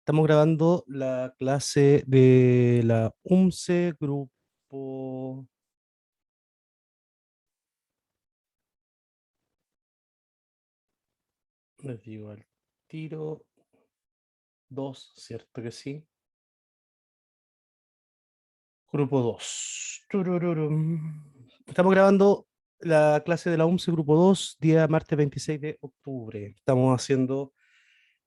Estamos grabando la clase de la UMCE, grupo. Les digo al tiro. 2, ¿cierto que sí? Grupo 2. Estamos grabando la clase de la UMCE, grupo 2, día martes 26 de octubre. Estamos haciendo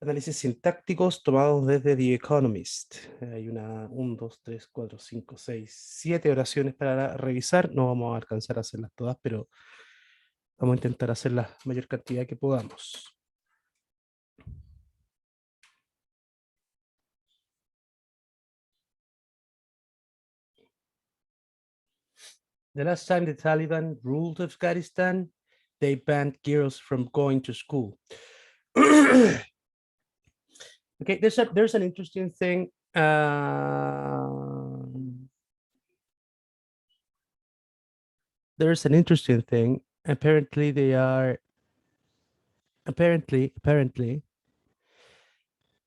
análisis sintácticos tomados desde The Economist. Hay 1, 2, 3, 4, 5, 6, 7 oraciones para revisar. No vamos a alcanzar a hacerlas todas, pero vamos a intentar hacer la mayor cantidad que podamos. The last time the Taliban ruled Afghanistan, they banned girls from going to school. Okay, there's an interesting thing. There's an interesting thing. Apparently, they are apparently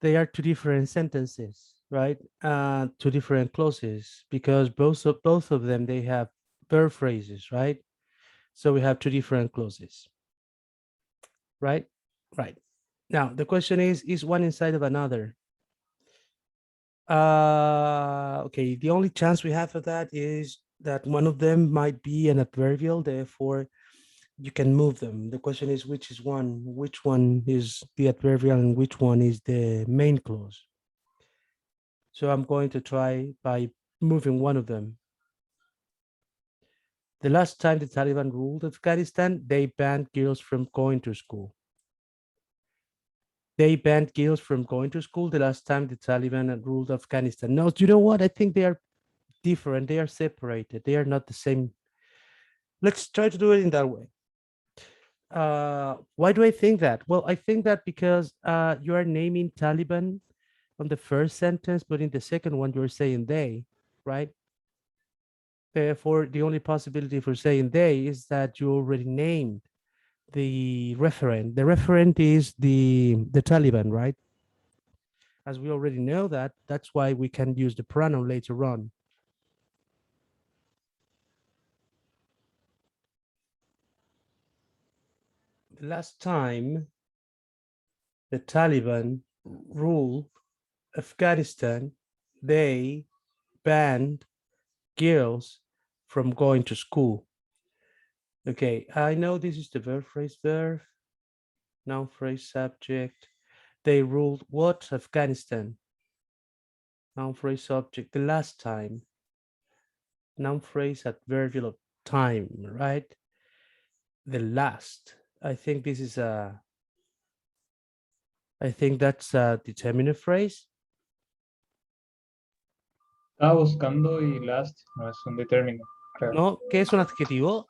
they are two different sentences, right? Two different clauses because both of them they have verb phrases, right? So we have two different clauses, right? Right. Now the question is one inside of another? Okay, the only chance we have for that is that one of them might be an adverbial, therefore you can move them. The question is which one is the adverbial and which one is the main clause. So I'm going to try by moving one of them. The last time the Taliban ruled Afghanistan, they banned girls from going to school. They banned girls from going to school the last time the Taliban ruled Afghanistan. No, you know what? I think they are different. They are separated. They are not the same. Let's try to do it in that way. Why do I think that? Well, I think that because you are naming Taliban on the first sentence, but in the second one, you're saying they, right? Therefore, the only possibility for saying they is that you already named the referent. The referent is the Taliban, right? As we already know that, that's why we can use the pronoun later on. The last time the Taliban ruled Afghanistan, they banned girls from going to school. Okay, I know this is the verb phrase verb, noun phrase subject. They ruled what? Afghanistan. Noun phrase subject. The last time. Noun phrase adverbial of time, right? The last. I think this is I think that's a determinate phrase. Estaba buscando y last no es un determinado, creo. No, ¿qué es un adjetivo?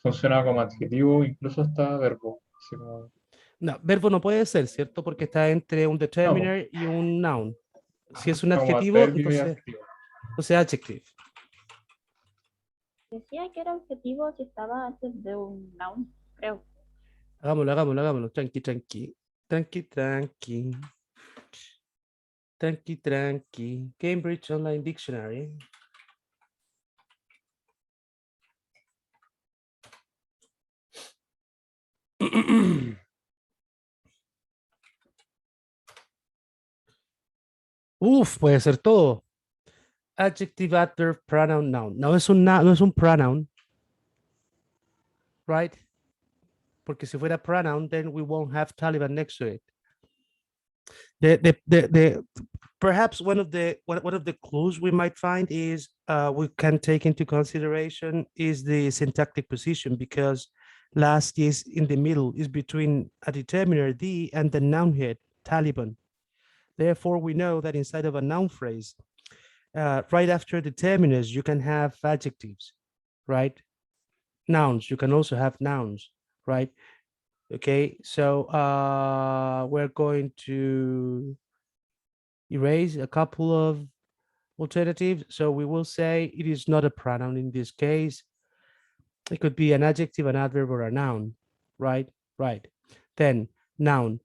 Funciona como adjetivo, incluso hasta verbo. Así como... No, verbo no puede ser, ¿cierto? Porque está entre un No, determiner y un noun. Si es un como adjetivo, adverbio y adjetivo. entonces adjective. Decía que era adjetivo si estaba antes de un noun, creo. Hagámoslo. Tranqui. Cambridge Online Dictionary. Uf, puede ser todo. Adjective, adverb, pronoun, noun. No es un pronoun, right? Porque si fuera pronoun, then we won't have Taliban next to it. Perhaps one of the clues we might find is we can take into consideration is the syntactic position, because last is in the middle, is between a determiner the and the noun head Taliban. Therefore, we know that inside of a noun phrase, right after determiners, you can have adjectives, right? Nouns, you can also have nouns, right? Okay, so we're going to erase a couple of alternatives. So we will say it is not a pronoun in this case. It could be an adjective, an adverb, or a noun, right? Right. Then noun.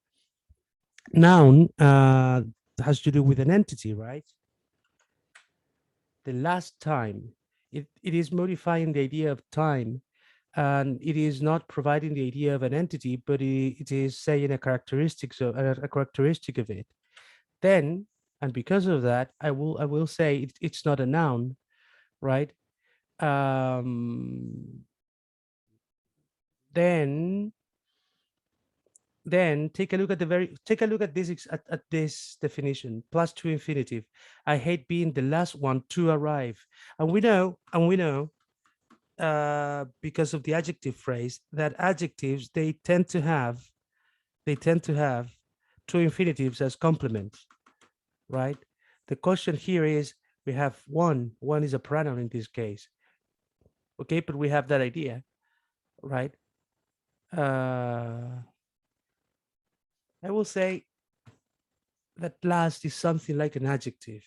Noun, has to do with an entity, right? The last time, it is modifying the idea of time, and it is not providing the idea of an entity, but it is saying a characteristic, so a characteristic of it. Then, and because of that, I will say it's not a noun, right? Then take a look at this definition, plus to infinitive. I hate being the last one to arrive. And we know because of the adjective phrase, that adjectives, they tend to have two infinitives as complements, right? The question here is, we have one is a pronoun in this case. Okay, but we have that idea, right? I will say that last is something like an adjective.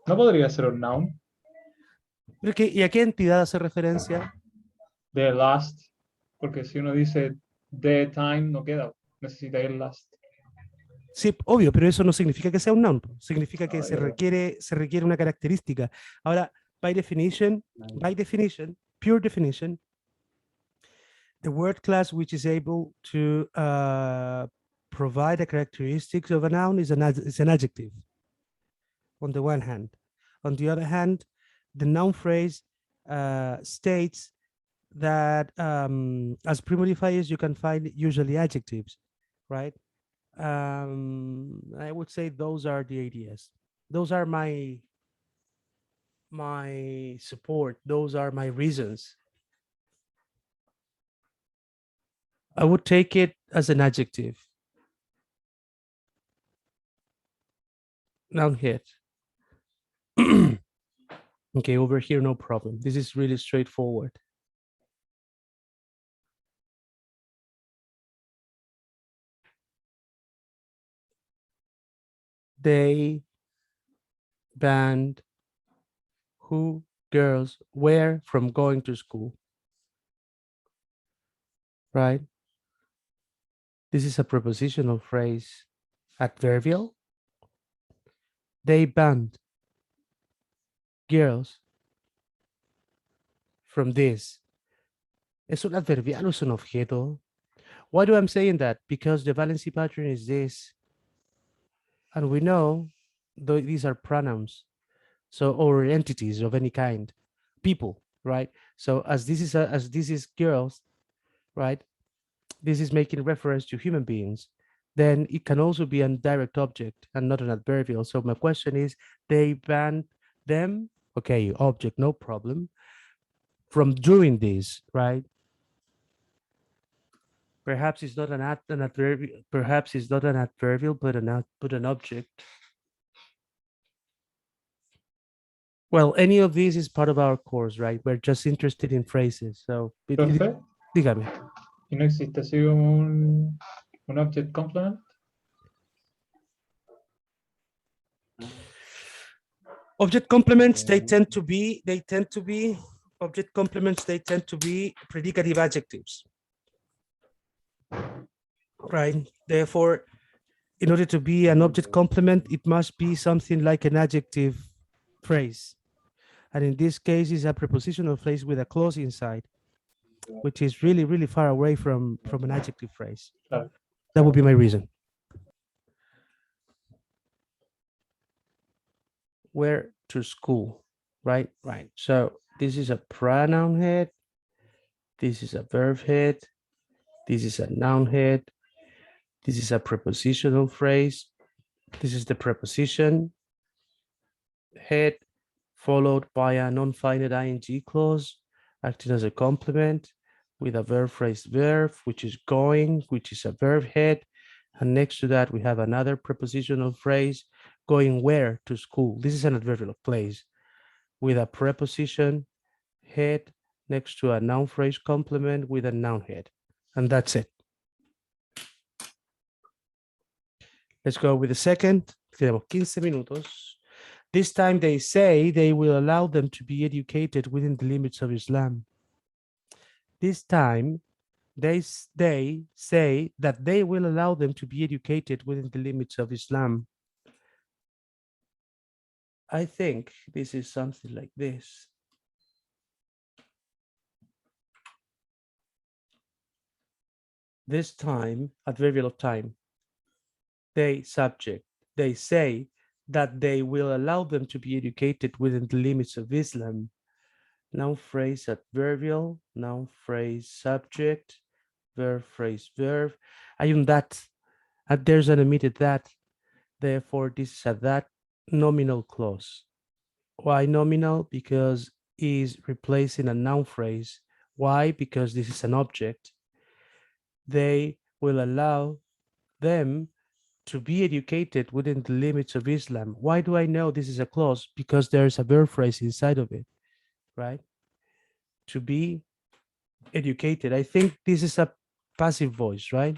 ¿No podría ser un noun? ¿Y a qué entidad hace referencia? The last, porque si uno dice the time, no queda. Necesita el last. Sí, obvio, pero eso no significa que sea un noun. Significa que Ah, se verdad. requiere una característica. Ahora, by definition, pure definition, the word class which is able to provide a characteristics of a noun is an adjective, on the one hand. On the other hand, the noun phrase states that as premodifiers, you can find usually adjectives, right? I would say those are the ideas. Those are my support. Those are my reasons. I would take it as an adjective. Noun hit. Okay, over here, no problem. This is really straightforward. They banned who girls were from going to school, right? This is a prepositional phrase, adverbial. They banned girls from this. ¿Es un adverbial o es un objeto? Why do I'm saying that? Because the valency pattern is this. And we know these are pronouns. So, or entities of any kind, people, right? So as this is girls, right? This is making reference to human beings. Then it can also be a direct object and not an adverbial. So my question is, they banned them, okay, object, no problem, from doing this, right? Perhaps it's not an adverbial. Perhaps it's not an adverbial, but an object. Well, any of these is part of our course, right? We're just interested in phrases. So, Profe, dígame. ¿y no existe así como un object complement? Object complements, they tend to be object complements, they tend to be predicative adjectives, right? Therefore, in order to be an object complement, it must be something like an adjective phrase. And in this case, it's a prepositional phrase with a clause inside, which is really, really far away from an adjective phrase. Claro. That would be my reason. Where to school, right? Right. So this is a pronoun head. This is a verb head. This is a noun head. This is a prepositional phrase. This is the preposition head, followed by a non-finite ing clause, acting as a complement with a verb phrase verb, which is going, which is a verb head. And next to that, we have another prepositional phrase, going where? To school. This is an adverbial of place with a preposition head next to a noun phrase complement with a noun head. And that's it. Let's go with the second. Tenemos 15 minutos. This time they say they will allow them to be educated within the limits of Islam. This time, they say that they will allow them to be educated within the limits of Islam. I think this is something like this. This time, adverbial of time, they subject, they say that they will allow them to be educated within the limits of Islam. Noun phrase adverbial, noun phrase subject, verb phrase verb. Hay un that, and there's an omitted that. Therefore, this is a that nominal clause. Why nominal? Because is replacing a noun phrase. Why? Because this is an object. They will allow them to be educated within the limits of Islam. Why do I know this is a clause? Because there's a verb phrase inside of it, right? To be educated. I think this is a passive voice, right?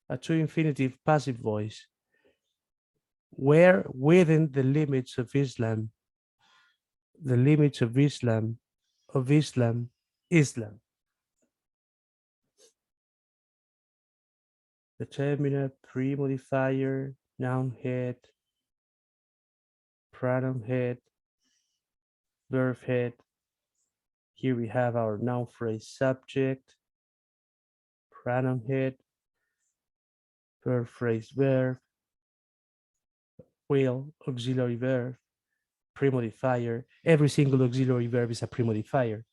A true infinitive passive voice. Where within the limits of Islam, the limits of Islam, Islam. Determiner, pre-modifier, noun head, pronoun head, verb head. Here we have our noun phrase subject, pronoun head, verb phrase verb, will, auxiliary verb, pre-modifier. Every single auxiliary verb is a pre-modifier.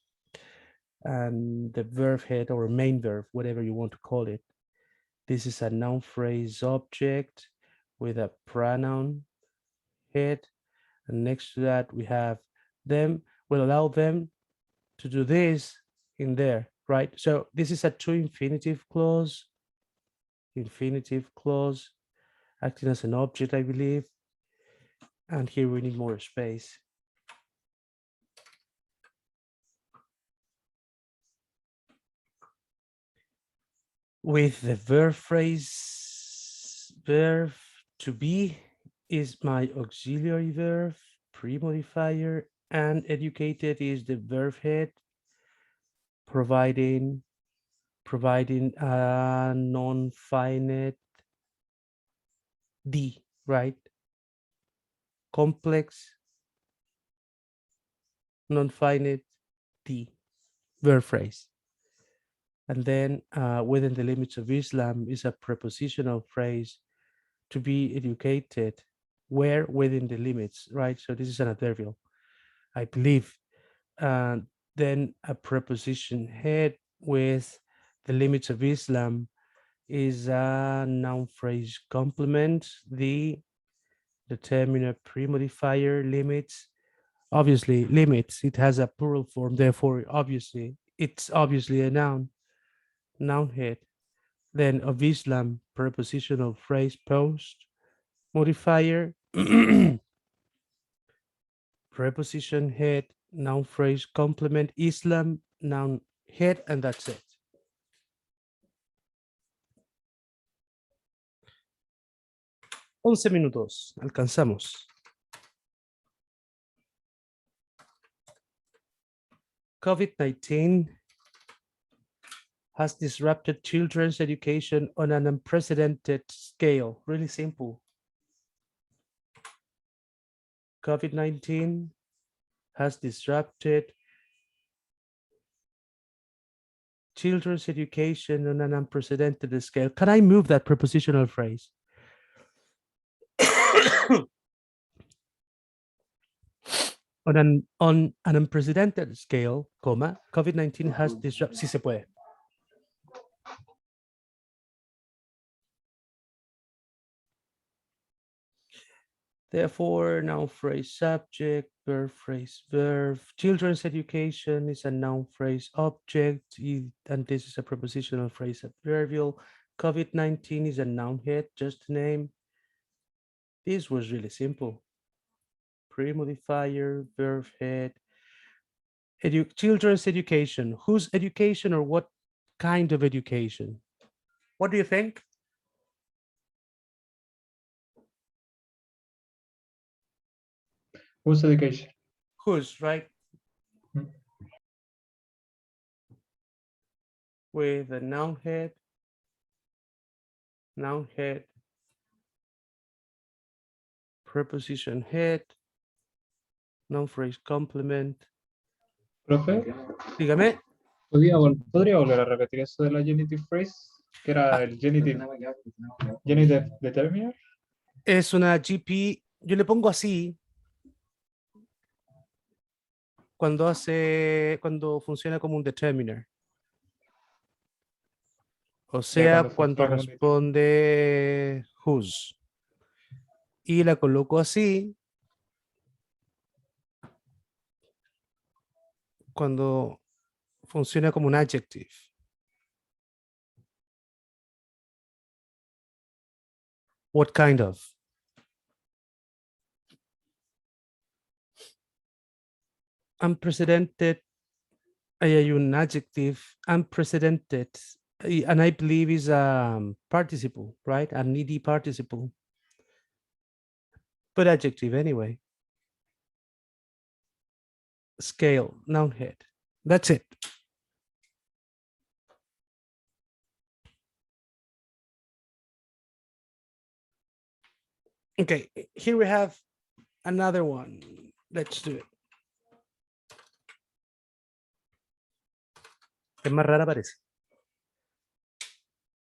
And the verb head or main verb, whatever you want to call it. This is a noun phrase object with a pronoun head. And next to that, we have them, will allow them to do this in there, right? So this is a true infinitive clause, acting as an object, I believe. And here we need more space. With the verb phrase, verb to be is my auxiliary verb, pre-modifier, and educated is the verb head, providing a non-finite D, right? Complex, non-finite D, verb phrase. And then within the limits of Islam is a prepositional phrase, to be educated, where within the limits, right? So this is an adverbial, I believe. Then a preposition head with the limits of Islam is a noun phrase complement, the determiner pre-modifier limits. Obviously, limits, it has a plural form, therefore, obviously, it's obviously a noun head. Then of Islam, prepositional phrase post, modifier, preposition head, noun phrase complement, Islam, noun head, and that's it. $11 alcanzamos. COVID-19 has disrupted children's education on an unprecedented scale. Really simple. COVID-19 has disrupted children's education on an unprecedented scale. Can I move that prepositional phrase? on an unprecedented scale, comma, COVID-19 has disrupted, si se puede. Therefore, noun phrase subject, verb phrase verb. Children's education is a noun phrase object, and this is a prepositional phrase adverbial. COVID-19 is a noun head, just a name. This was really simple. Pre-modifier, verb head. Children's education. Whose education or what kind of education? What do you think? Whose education? whose, right? Mm. With a noun head, preposition head, noun phrase complement. Profe, Dígame. ¿podría volver a repetir eso de la genitive phrase? Que era el genitive determiner. Es una GP, yo le pongo así cuando funciona como un determiner. O sea, cuando cuando funciona como un determiner. responde whose. Y la coloco así cuando funciona como un adjective. What kind of? Unprecedented. Ahí hay un adjective, unprecedented. And I believe is a participle, right? An ed participle. But adjective anyway. Scale, noun head. That's it. Okay, here we have another one. Let's do it. Es más rara parece.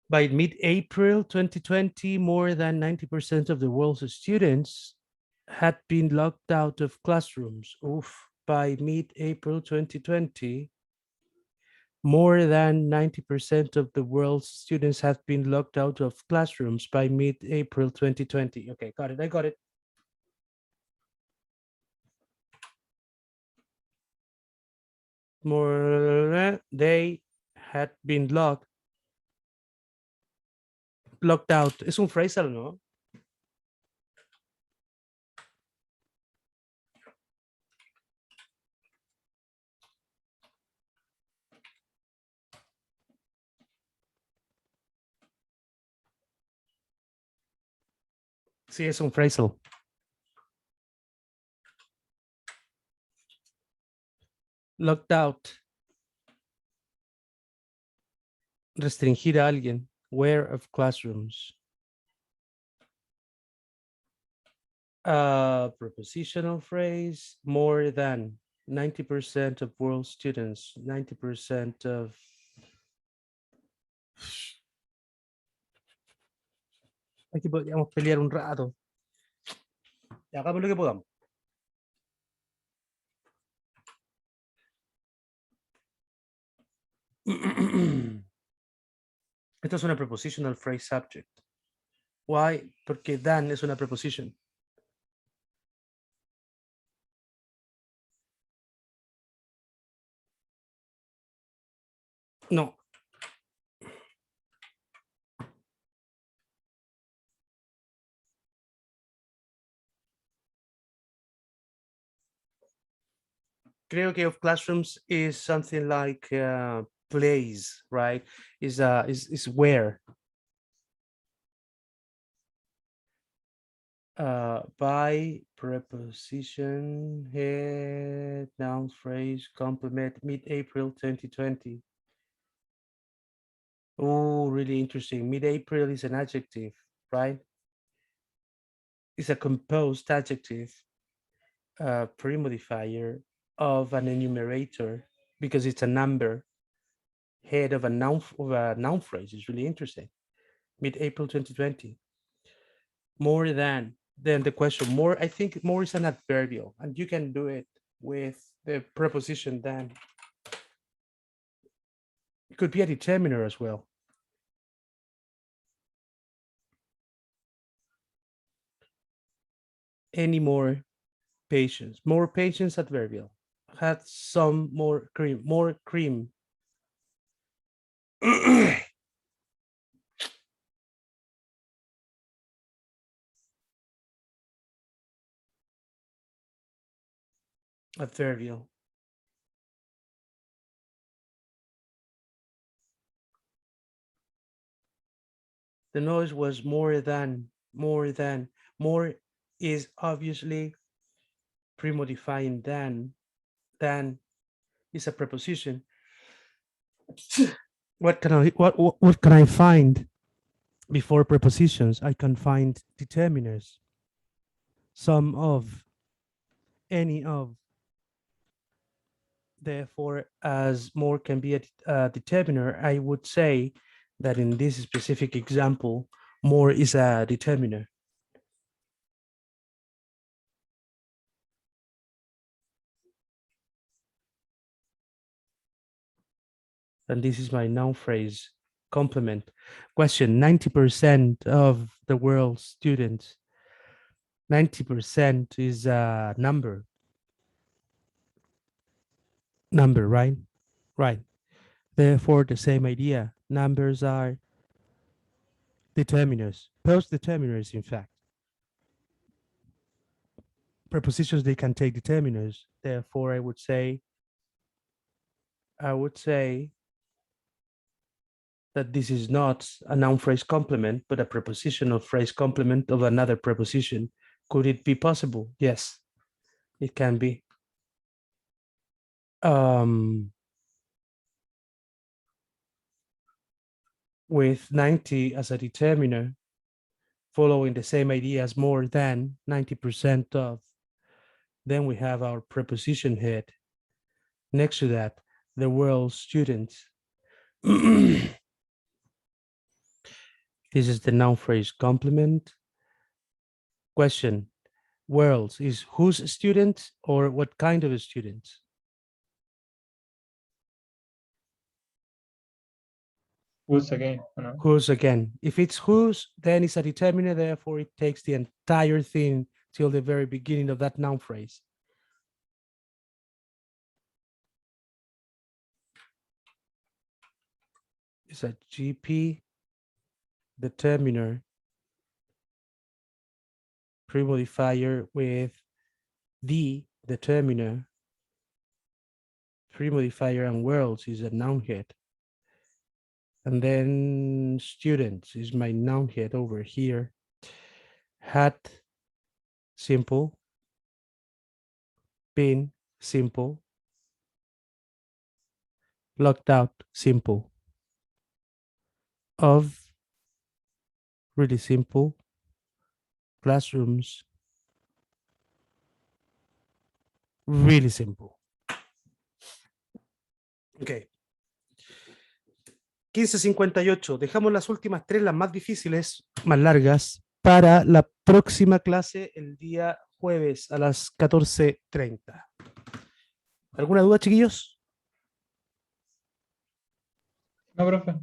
By mid-April 2020, more than 90% of the world's students had been locked out of classrooms. Oof. By mid-April 2020, more than 90% of the world's students have been locked out of classrooms by mid-April 2020. Okay, got it. I got it. More, they had been locked out. Es un phrasal, ¿no? Sí, es un phrasal. Locked out. Restringir a alguien. Where of classrooms. Prepositional phrase. More than 90% of world students. 90% of. Aquí podríamos pelear un rato. Y hagamos lo que podamos. Esto es una prepositional phrase subject. Why? Porque than es una preposition. No. Creo que of classrooms is something like place, right? Is where. By preposition, head, noun phrase, complement, mid-April 2020. Oh, really interesting. Mid-April is an adjective, right? It's a composed adjective, pre-modifier of an enumerator because it's a number. Head of a noun phrase is really interesting. Mid-April 2020. More than. Then the question more, I think more is an adverbial, and you can do it with the preposition than. It could be a determiner as well. Any more patience? More patience adverbial. Had some more cream. More cream. Adverbial. The noise was more than. More is obviously premodifying than is a preposition. What can I find before prepositions? I can find determiners. Some of, any of. Therefore, as more can be a determiner, I would say that in this specific example, more is a determiner. And this is my noun phrase complement. Question: 90% of the world's students, 90% is a number. Number, right? Right. Therefore, the same idea. Numbers are determiners, post-determiners, in fact. Prepositions, they can take determiners. Therefore, I would say that this is not a noun phrase complement, but a prepositional phrase complement of another preposition. Could it be possible? Yes, it can be. With 90 as a determiner, following the same idea as more than 90% of, then we have our preposition head. Next to that, the world students. This is the noun phrase complement. Question: worlds is whose students or what kind of students? Who's again? No? Whose again. If it's whose, then it's a determiner, therefore it takes the entire thing till the very beginning of that noun phrase. It's a GP determiner premodifier with the determiner. Premodifier and worlds is a noun head. And then students is my noun head over here. Had, simple. Been, simple. Locked out, simple. Of, really simple. Classrooms, really simple. Ok. 15:58. Dejamos las últimas tres, las más difíciles, más largas, para la próxima clase el día jueves a las 14:30. ¿Alguna duda, chiquillos? No, profe.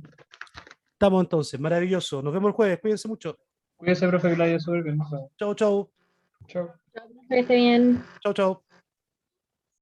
Estamos entonces, maravilloso. Nos vemos el jueves, cuídense mucho. Cuídese, profe, que la haya súper bien. Chau, chau. Chao. Que esté bien. Chau, chau.